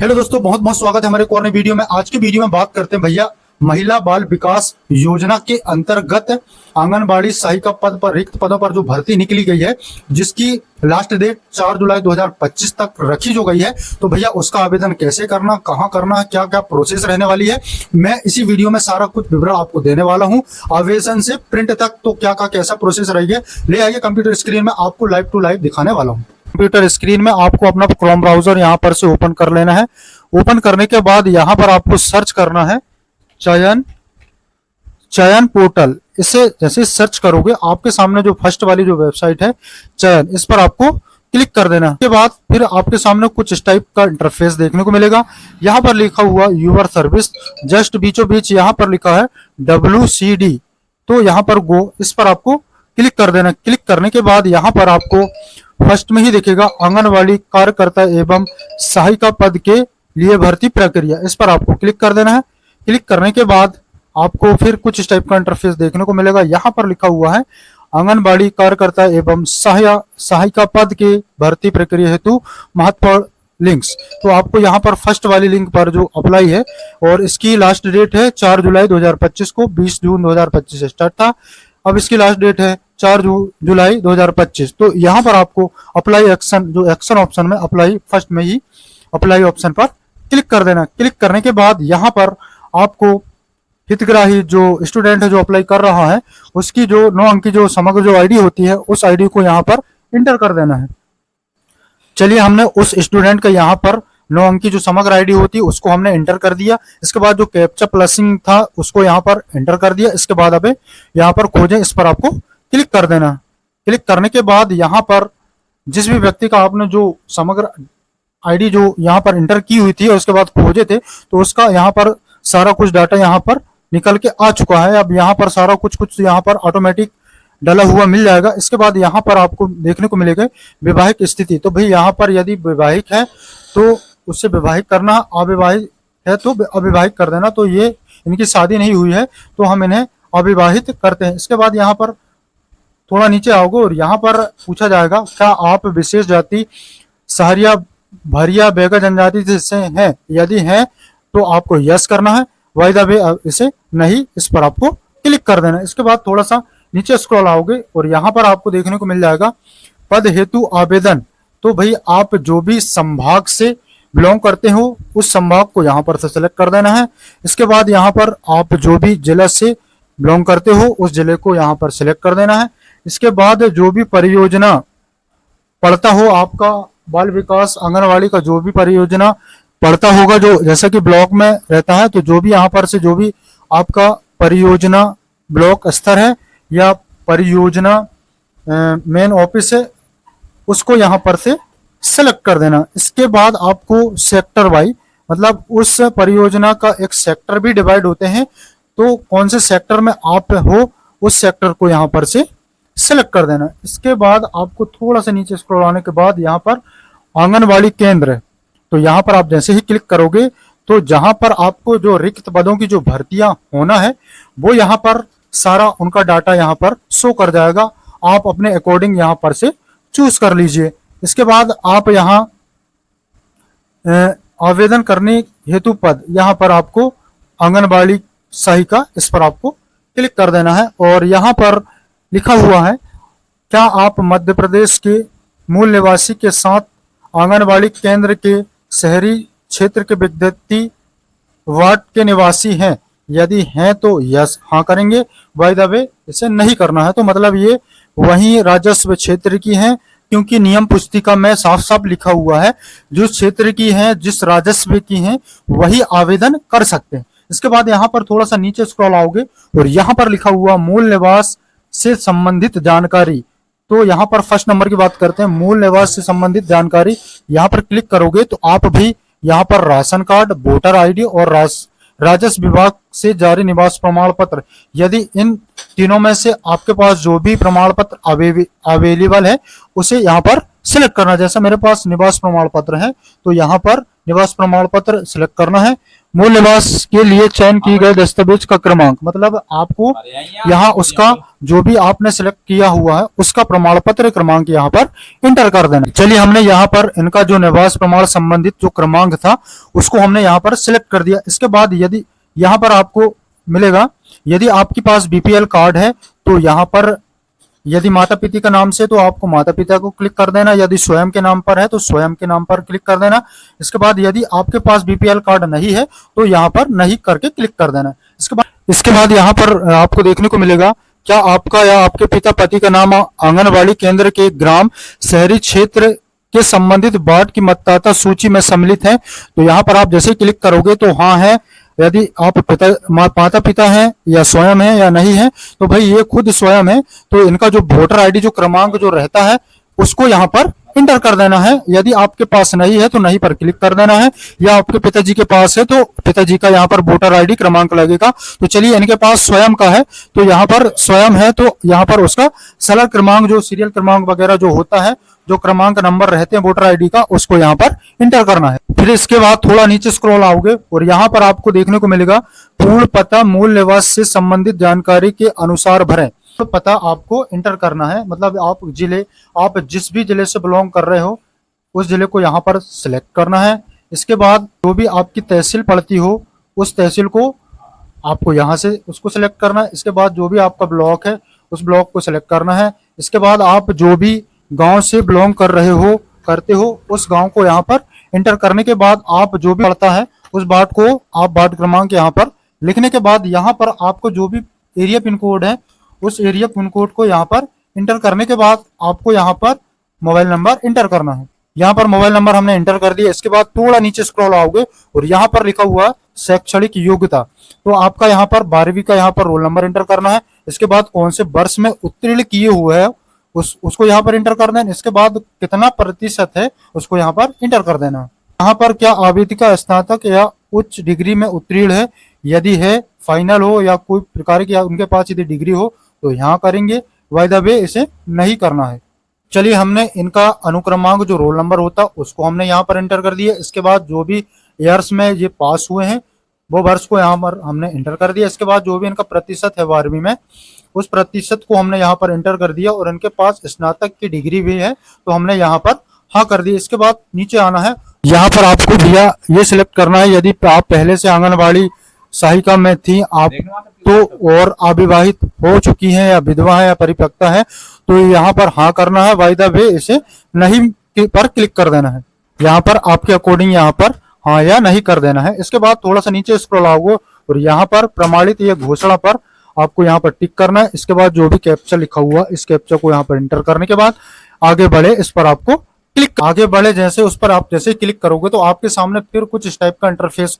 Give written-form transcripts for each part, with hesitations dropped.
Hello दोस्तों, बहुत बहुत स्वागत है हमारे एक और नई वीडियो में। आज की वीडियो में बात करते हैं भैया महिला बाल विकास योजना के अंतर्गत आंगनबाड़ी सहायिका पद पर रिक्त पदों पर जो भर्ती निकली गई है, जिसकी लास्ट डेट 4 जुलाई 2025 तक रखी जो गई है। तो भैया उसका आवेदन कैसे करना, कहाँ करना है, क्या क्या प्रोसेस रहने वाली है, मैं इसी वीडियो में सारा कुछ विवरण आपको देने वाला हूँ। आवेदन से प्रिंट तक तो क्या क्या कैसा प्रोसेस रहेगा, ले आइए कंप्यूटर स्क्रीन में आपको लाइव टू लाइव दिखाने वाला हूँ। कंप्यूटर स्क्रीन में आपको अपना क्रोम ब्राउजर यहाँ पर से ओपन कर लेना है। ओपन करने के बाद यहाँ पर आपको सर्च करना है चयन पोर्टल। इसे जैसे सर्च करोगे आपके सामने जो फर्स्ट वाली जो वेबसाइट है चयन, इस पर आपको क्लिक कर देना। उसके बाद फिर आपके सामने कुछ इस टाइप का इंटरफेस देखने को मिलेगा। यहाँ पर लिखा हुआ यूर सर्विस, जस्ट बीचों बीच यहाँ पर लिखा है WCD, तो यहाँ पर गो, इस पर आपको क्लिक कर देना। क्लिक करने के बाद यहाँ पर आपको फर्स्ट में ही दिखेगा आंगनवाड़ी कार्यकर्ता एवं सहायिका पद के लिए भर्ती प्रक्रिया, इस पर आपको क्लिक कर देना है। क्लिक करने के बाद आपको फिर कुछ इस टाइप का इंटरफेस देखने को मिलेगा। यहाँ पर लिखा हुआ है आंगनबाड़ी कार्यकर्ता एवं सहायिका पद के भर्ती प्रक्रिया हेतु महत्वपूर्ण लिंक्स। तो आपको यहाँ पर फर्स्ट वाली लिंक पर जो अप्लाई है, और इसकी लास्ट डेट है 4 जुलाई 2025 को, 20 जून 2025 से स्टार्ट था, अब इसकी लास्ट डेट है 4 जुलाई 2025। तो यहाँ पर आपको अप्लाई एक्शन, जो एक्शन ऑप्शन में अप्लाई, फर्स्ट में ही अप्लाई ऑप्शन पर क्लिक कर देना। क्लिक करने के बाद यहाँ पर आपको हितग्राही जो स्टूडेंट है जो अप्लाई कर रहा है, उसकी जो 9 अंक की जो समग्र जो आईडी होती है, उस आईडी को यहाँ पर इंटर कर देना है। चलिए, हमने उस स्टूडेंट का यहाँ पर 9 अंक की जो समग्र आईडी होती है उसको हमने एंटर कर दिया। इसके बाद जो कैप्चा प्लसिंग था उसको यहाँ पर एंटर कर दिया। इसके बाद अब यहाँ पर खोजें, इस पर आपको क्लिक कर देना। क्लिक करने के बाद यहाँ पर जिस भी व्यक्ति का आपने जो समग्र आईडी जो यहाँ पर एंटर की हुई थी और उसके बाद खोजे थे, तो उसका यहाँ पर सारा कुछ डाटा यहाँ पर निकल के आ चुका है। अब यहाँ पर सारा कुछ यहाँ पर ऑटोमेटिक डला हुआ मिल जाएगा। इसके बाद यहाँ पर आपको देखने को मिलेगा विवाहिक स्थिति। तो भाई यहाँ पर यदि विवाहिक है तो उससे विवाहित करना, अविवाहित है तो अविवाहित कर देना। तो ये इनकी शादी नहीं हुई है तो हम इन्हें अविवाहित करते हैं। इसके बाद यहाँ पर थोड़ा नीचे आओगे और यहाँ पर पूछा जाएगा क्या आप विशेष जाति सहरिया भरिया बेगा जनजाति से हैं, यदि हैं तो आपको यस करना है, वाइदा वे इसे नहीं, इस पर आपको क्लिक कर देना। इसके बाद थोड़ा सा नीचे स्क्रॉल आओगे और यहाँ पर आपको देखने को मिल जाएगा पद हेतु आवेदन। तो भाई आप जो भी संभाग से बिलोंग करते हो उस संभाग को यहाँ पर से सेलेक्ट कर देना है। इसके बाद यहाँ पर आप जो भी जिला से बिलोंग करते हो उस जिले को यहाँ पर सिलेक्ट कर देना है। इसके बाद जो भी परियोजना पढ़ता हो, आपका बाल विकास आंगनवाड़ी का जो भी परियोजना पढ़ता होगा, जो जैसा कि ब्लॉक में रहता है, तो जो भी यहाँ पर से जो भी आपका परियोजना ब्लॉक स्तर है या परियोजना मेन ऑफिस है, उसको यहाँ पर से सेलेक्ट कर देना। इसके बाद आपको सेक्टर वाइज, मतलब उस परियोजना का एक सेक्टर भी डिवाइड होते हैं, तो कौन से सेक्टर में आप हो उस सेक्टर को यहाँ पर से सेलेक्ट कर देना। इसके बाद आपको थोड़ा सा नीचे स्क्रॉल आने के बाद यहाँ पर आंगनवाड़ी केंद्र, तो यहाँ पर आप जैसे ही क्लिक करोगे तो जहां पर आपको जो रिक्त पदों की जो भर्तियां होना है वो यहाँ पर सारा उनका डाटा यहाँ पर शो कर जाएगा। आप अपने अकॉर्डिंग यहाँ पर से चूज कर लीजिए। इसके बाद आप यहाँ आवेदन करने हेतु पद, यहाँ पर आपको आंगनबाड़ी सहायिका, इस पर आपको क्लिक कर देना है। और यहाँ पर लिखा हुआ है क्या आप मध्य प्रदेश के मूल निवासी के साथ आंगनबाड़ी केंद्र के शहरी क्षेत्र के विद्यार्थी वार्ड के निवासी हैं, यदि हैं तो यस हाँ करेंगे, बाय द वे इसे नहीं करना है। तो मतलब ये वही राजस्व क्षेत्र की हैं, क्योंकि नियम पुस्तिका में साफ साफ लिखा हुआ है जो क्षेत्र की हैं, जिस राजस्व की हैं वही आवेदन कर सकते हैं। इसके बाद यहाँ पर थोड़ा सा नीचे स्क्रॉल आओगे और यहाँ पर लिखा हुआ मूल निवास से संबंधित जानकारी, तो यहाँ पर फर्स्ट नंबर की बात करते हैं, मूल निवास से संबंधित जानकारी। यहाँ पर क्लिक करोगे तो आप भी यहाँ पर राशन कार्ड, वोटर आईडी और राजस्व विभाग से जारी निवास प्रमाण पत्र, यदि इन तीनों में से आपके पास जो भी प्रमाण पत्र अवेलेबल है उसे यहाँ पर सिलेक्ट करना। जैसा मेरे पास निवास प्रमाण पत्र है तो यहाँ पर निवास प्रमाण पत्र सिलेक्ट करना है। मूल निवास के लिए चयन की गए दस्तावेज का क्रमांक, मतलब आपको यहाँ उसका जो भी आपने सिलेक्ट किया हुआ है उसका प्रमाण पत्र क्रमांक यहाँ पर इंटर कर देना। चलिए हमने यहाँ पर इनका जो निवास प्रमाण संबंधित जो क्रमांक था उसको हमने यहाँ पर सिलेक्ट कर दिया। इसके बाद यदि यहाँ पर आपको मिलेगा, यदि आपके पास बीपीएल कार्ड है तो यहाँ पर यदि माता पिता का नाम से तो आपको माता पिता को क्लिक कर देना, यदि स्वयं के नाम पर है तो स्वयं के नाम पर क्लिक कर देना। इसके बाद यदि आपके पास बीपीएल कार्ड नहीं है तो यहाँ पर नहीं करके क्लिक कर देना। इसके बाद यहाँ पर आपको देखने को मिलेगा क्या आपका या आपके पिता पति का नाम आंगनबाड़ी केंद्र के ग्राम शहरी क्षेत्र के संबंधित वार्ड की मतदाता सूची में सम्मिलित है। तो यहाँ पर आप जैसे क्लिक करोगे तो हाँ है, यदि आप माता पिता हैं या स्वयं है या नहीं है तो भाई ये खुद स्वयं है तो इनका जो वोटर आईडी जो क्रमांक जो रहता है उसको यहाँ पर इंटर कर देना है। यदि आपके पास नहीं है तो नहीं पर क्लिक कर देना है, या आपके पिताजी के पास है तो पिताजी का यहाँ पर वोटर आईडी क्रमांक लगेगा। तो चलिए इनके पास स्वयं का है तो यहाँ पर स्वयं है तो यहाँ पर उसका सलर क्रमांक जो सीरियल क्रमांक वगैरह जो होता है, जो क्रमांक नंबर रहते हैं वोटर आईडी का, उसको यहाँ पर इंटर करना है। फिर इसके बाद थोड़ा नीचे स्क्रॉल आओगे और यहाँ पर आपको देखने को मिलेगा पूर्ण पता मूल निवास से संबंधित जानकारी के अनुसार भरें। तो पता आपको इंटर करना है, मतलब आप जिस भी जिले से बिलोंग कर रहे हो उस जिले को यहाँ पर सिलेक्ट करना है। इसके बाद जो भी आपकी तहसील पड़ती हो उस तहसील को आपको यहाँ से उसको सिलेक्ट करना है। इसके बाद जो भी आपका ब्लॉक है उस ब्लॉक को सिलेक्ट करना है। इसके बाद आप जो भी गांव से बिलोंग करते हो उस गांव को यहाँ पर इंटर करने के बाद आप जो भी पड़ता है उस वार्ड को आप वार्ड क्रमांक यहाँ पर लिखने के बाद यहाँ पर आपको जो भी एरिया पिन कोड है उस एरिया पिन कोड को यहाँ पर इंटर करने के बाद आपको यहाँ पर मोबाइल नंबर इंटर करना है। यहाँ पर मोबाइल नंबर हमने इंटर कर दिया। इसके बाद थोड़ा नीचे स्क्रॉल आओगे और यहाँ पर लिखा हुआ शैक्षणिक योग्यता, तो आपका यहाँ पर 12वीं का यहाँ पर रोल नंबर इंटर करना है। इसके बाद कौन से वर्ष में उत्तीर्ण किए हुए है उसको यहाँ पर इंटर कर देना। इसके बाद कितना प्रतिशत है उसको यहाँ पर इंटर कर देना। यहाँ पर क्या आवेदिका स्नातक या उच्च डिग्री में उत्तीर्ण है, यदि है फाइनल हो या कोई प्रकार की उनके पास यदि डिग्री हो तो यहाँ करेंगे, बाय द वे इसे नहीं करना है। चलिए हमने इनका अनुक्रमांक जो रोल नंबर होता उसको हमने यहाँ पर एंटर कर दिया। इसके बाद जो भी ईयर्स में ये पास हुए हैं वो वर्ष को यहाँ पर हमने एंटर कर दिया। इसके बाद जो भी इनका प्रतिशत है 12वीं में उस प्रतिशत को हमने यहाँ पर एंटर कर दिया और इनके पास स्नातक की डिग्री भी है तो हमने यहाँ पर हाँ कर दिया। इसके बाद नीचे आना है, यहाँ पर आपको भैया ये सिलेक्ट करना है यदि आप पहले से आंगनबाड़ी सहायिका में थी आप तो और अविवाहित हो चुकी हैं या विधवा है या परिपक्वता है तो यहाँ पर हाँ करना है, बाय द वे इसे नहीं पर क्लिक कर देना है। यहाँ पर आपके अकॉर्डिंग यहाँ पर हाँ या नहीं कर देना है। इसके बाद थोड़ा सा नीचे स्क्रॉल आओगे और यहाँ पर प्रमाणित ये घोषणा पर आपको यहाँ पर टिक करना है। इसके बाद जो भी कैप्चा लिखा हुआ इस कैप्चा को यहाँ पर एंटर करने के बाद आगे बढ़े इस पर आपको आगे बढ़े जैसे उस पर आप जैसे क्लिक करोगे तो आपके सामने फिर कुछ इस टाइप का इंटरफेस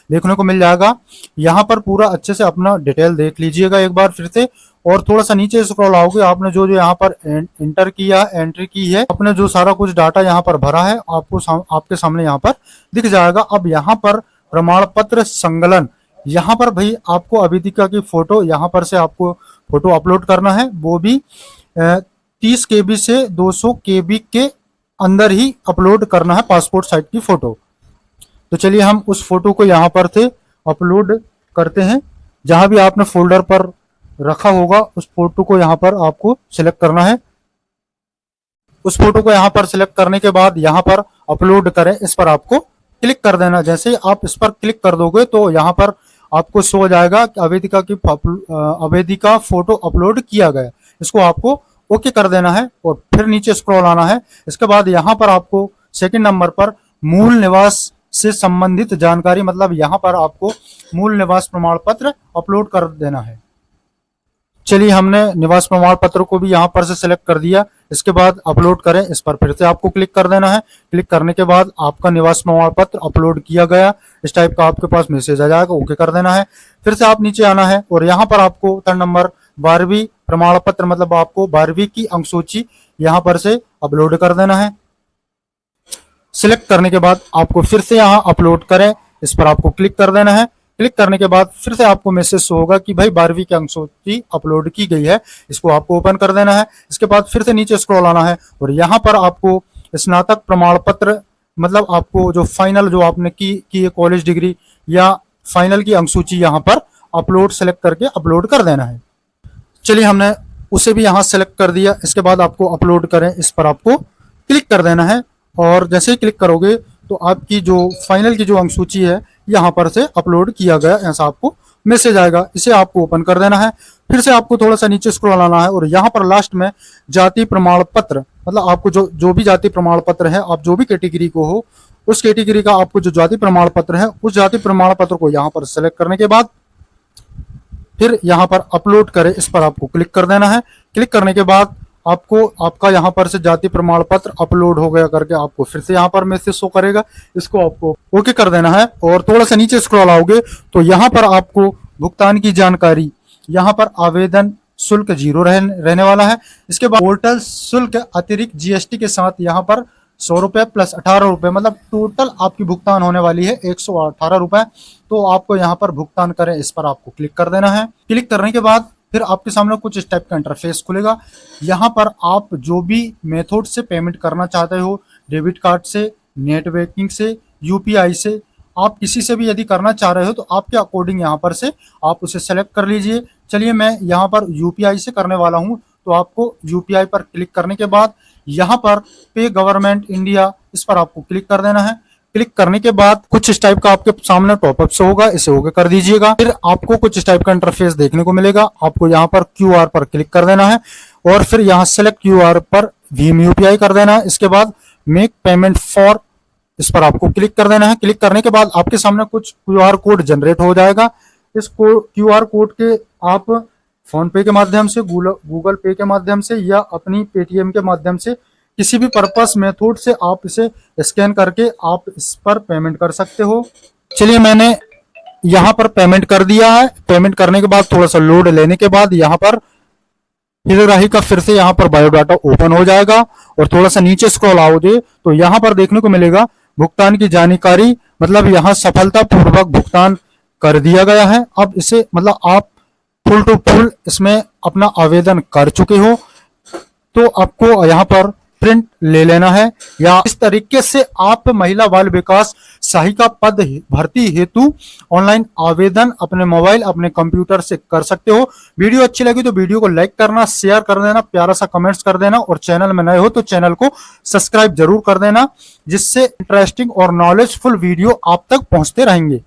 देखने को मिल जाएगा। यहाँ पर पूरा अच्छे से अपना डिटेल देख लीजिएगा एक बार फिर से और थोड़ा सा नीचे स्क्रॉल आओगे, आपने जो जो यहाँ पर एंट्री की है आपने जो सारा कुछ डाटा यहाँ पर भरा है आपके सामने यहाँ पर दिख जाएगा। अब यहाँ पर प्रमाण पत्र संकलन, यहाँ पर भाई आपको अवेदिका की फोटो यहाँ पर से आपको फोटो अपलोड करना है, वो भी 30 KB से 200 KB के अंदर ही अपलोड करना है पासपोर्ट साइज की फोटो। तो चलिए हम उस फोटो को यहाँ पर से अपलोड करते हैं। जहां भी आपने फोल्डर पर रखा होगा उस फोटो को यहाँ पर आपको सिलेक्ट करना है। उस फोटो को यहाँ पर सिलेक्ट करने के बाद यहाँ पर अपलोड करें इस पर आपको क्लिक कर देना। जैसे आप इस पर क्लिक कर दोगे तो यहाँ पर आपको शो हो जाएगा कि अवेदिका फोटो अपलोड किया गया। इसको आपको ओके कर देना है और फिर नीचे स्क्रॉल आना है। इसके बाद यहाँ पर आपको सेकंड नंबर पर मूल निवास से संबंधित जानकारी, मतलब यहाँ पर आपको मूल निवास प्रमाण पत्र अपलोड कर देना है। चलिए हमने निवास प्रमाण पत्र को भी यहाँ पर से सिलेक्ट कर दिया। इसके बाद अपलोड करें इस पर फिर से आपको क्लिक कर देना है। क्लिक करने के बाद आपका निवास प्रमाण पत्र अपलोड किया गया इस टाइप का आपके पास मैसेज आ जाएगा, ओके कर देना है। फिर से आप नीचे आना है और यहाँ पर आपको थर्ड नंबर 12वीं प्रमाण पत्र, मतलब आपको 12वीं की अंक सूची यहाँ पर से अपलोड कर देना है। सिलेक्ट करने के बाद आपको फिर से यहाँ अपलोड करें इस पर आपको क्लिक कर देना है। क्लिक करने के बाद फिर से आपको मैसेज होगा कि भाई 12वीं की अंक सूची अपलोड की गई है, इसको आपको ओपन कर देना है। इसके बाद फिर से नीचे स्क्रॉल आना है और यहाँ पर आपको स्नातक प्रमाण पत्र, मतलब आपको जो फाइनल जो आपने की कॉलेज डिग्री या फाइनल की अंक सूची यहाँ पर अपलोड सेलेक्ट करके अपलोड कर देना है। चलिए हमने उसे भी यहाँ सेलेक्ट कर दिया। इसके बाद आपको अपलोड करें इस पर आपको क्लिक कर देना है और जैसे ही क्लिक करोगे तो आपकी जो फाइनल की जो अंक सूची है यहाँ पर से अपलोड किया गया ऐसा आपको मैसेज आएगा। इसे आपको ओपन कर देना है। फिर से आपको थोड़ा सा नीचे स्क्रॉल आना है और यहाँ पर लास्ट में जाति प्रमाण पत्र, मतलब आपको जो भी जाति प्रमाण पत्र है, आप जो भी कैटेगरी को हो उस कैटेगरी का आपको जो जाति प्रमाण पत्र है उस जाति प्रमाण पत्र को यहाँ पर सेलेक्ट करने के बाद फिर यहाँ पर अपलोड करें इस पर आपको क्लिक कर देना है। क्लिक करने के बाद आपको आपका यहाँ पर से जाति प्रमाण पत्र अपलोड हो गया करके आपको फिर से यहाँ पर मैसेज शो करेगा। इसको आपको ओके कर देना है और थोड़ा सा नीचे स्क्रॉल आओगे तो यहाँ पर आपको भुगतान की जानकारी, यहाँ पर आवेदन शुल्क 0 रहने वाला है। इसके बाद पोर्टल शुल्क अतिरिक्त जीएसटी के साथ यहाँ पर 100 रुपये प्लस 18 रुपये, मतलब टोटल आपकी भुगतान होने वाली है 118 रुपये। तो आपको यहाँ पर भुगतान करें इस पर आपको क्लिक कर देना है। क्लिक करने के बाद फिर आपके सामने कुछ इस टाइप का इंटरफेस खुलेगा। यहाँ पर आप जो भी मेथड से पेमेंट करना चाहते हो, डेबिट कार्ड से, नेट बैंकिंग से, यूपीआई से, आप किसी से भी यदि करना चाह रहे हो तो आपके अकॉर्डिंग यहाँ पर से आप उसे सेलेक्ट कर लीजिए। चलिए मैं यहाँ पर यूपीआई से करने वाला हूँ तो आपको यूपीआई पर क्लिक करने के बाद यहाँ पर पे गवर्नमेंट इंडिया इस पर आपको क्लिक कर देना है। क्लिक करने के बाद कुछ इस टाइप का आपके सामने टॉपअप से होगा, इसे ओके कर दीजिएगा। फिर आपको कुछ इस टाइप का इंटरफेस देखने को मिलेगा। आपको यहाँ पर क्यूआर पर क्लिक कर देना है और फिर यहाँ सेलेक्ट क्यूआर पर भीम यूपीआई कर देना है। इसके बाद मेक पेमेंट फॉर इस पर आपको क्लिक कर देना है। क्लिक करने के बाद आपके सामने कुछ क्यूआर कोड जनरेट हो जाएगा। इस क्यूआर कोड के आप फोन पे के माध्यम से, गूगल पे के माध्यम से या अपनी पेटीएम के माध्यम से किसी भी पर्पस मेथड से आप इसे स्कैन करके आप इस पर पेमेंट कर सकते हो। चलिए मैंने यहाँ पर पेमेंट कर दिया है। पेमेंट करने के बाद थोड़ा सा लोड लेने के बाद यहाँ पर हितग्राही का फिर से यहाँ पर बायोडाटा ओपन हो जाएगा और थोड़ा सा नीचे स्क्रॉल आओगे तो यहाँ पर देखने को मिलेगा भुगतान की जानकारी, मतलब यहाँ सफलतापूर्वक भुगतान कर दिया गया है। अब इसे मतलब आप फुल टू फुल इसमें अपना आवेदन कर चुके हो तो आपको यहाँ पर प्रिंट ले लेना है। या इस तरीके से आप महिला बाल विकास सहायिका पद भर्ती हेतु ऑनलाइन आवेदन अपने मोबाइल, अपने कंप्यूटर से कर सकते हो। वीडियो अच्छी लगी तो वीडियो को लाइक करना, शेयर कर देना, प्यारा सा कमेंट्स कर देना और चैनल में नए हो तो चैनल को सब्सक्राइब जरूर कर देना, जिससे इंटरेस्टिंग और नॉलेजफुल वीडियो आप तक पहुंचते रहेंगे।